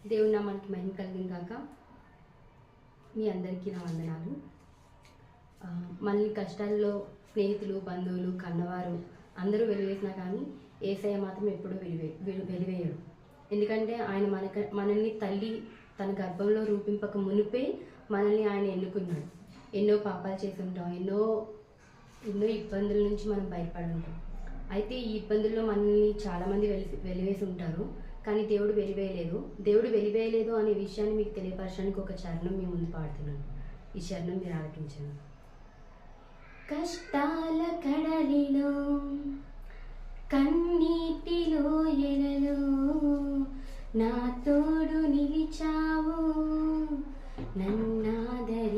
దేవుని నామానికి మహిమ కలిగిన గాక. మీ అందరికీ నా వందనాలు. మళ్ళీ కష్టాల్లో స్నేహితులు, బంధువులు, కన్నవారు అందరూ వెలివేసినా కానీ యేసయ్య మాత్రం ఎప్పుడూ వెలివేయడు. ఎందుకంటే ఆయన మనల్ని తల్లి తన గర్భంలో రూపింపక మునిపే మనల్ని ఆయన ఎన్నుకున్నాడు. ఎన్నో పాపాలు చేసి ఉంటాం, ఎన్నో ఇబ్బందుల నుంచి మనం బయటపడి ఉంటాం. అయితే ఈ ఇబ్బందుల్లో మనల్ని చాలామంది వెలివేసి ఉంటారు, కానీ దేవుడు వెలివేయలేదు. దేవుడు వెలివేయలేదు అనే విషయాన్ని మీకు తెలియపరచడానికి ఒక చరణం మీ ముందు పాడుతున్నాను. ఈ చరణం మీరు ఆలకించండి. కష్టాల కడలిలో, కన్నీటిలో ఎలలో నా తోడు నిలిచావు, నన్నాదరించావు.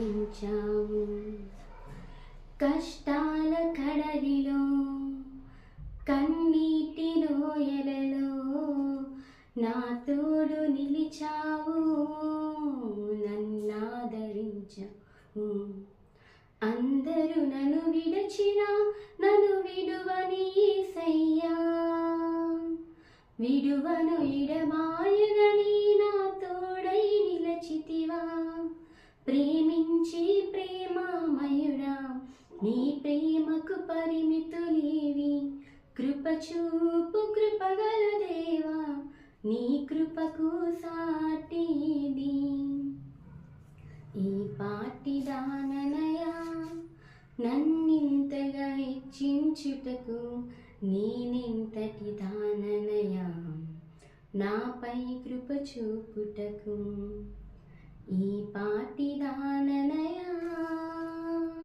కష్టాల కడలిలో, కన్నీటిలో ఎలలో నా తోడు నిలిచావు, నన్నాదరించావు. అందరూ నన్ను విడచినా నన్ను విడువని యేసయ్యా, విడువను ఎడబాయనని నా తోడై నిలచితివా. ప్రేమించి ప్రేమామయుడా, నీ ప్రేమకు పరిమితులేవి. కృప చూపు కృపగల దేవా, నీ కృపకు సాటిది. ఈ పాటి దాననయా నన్నింతగా హెచ్చించుటకు, నేనెంతటి దాననయా నాపై కృప చూపుటకు. ఈ పాటి దాననయా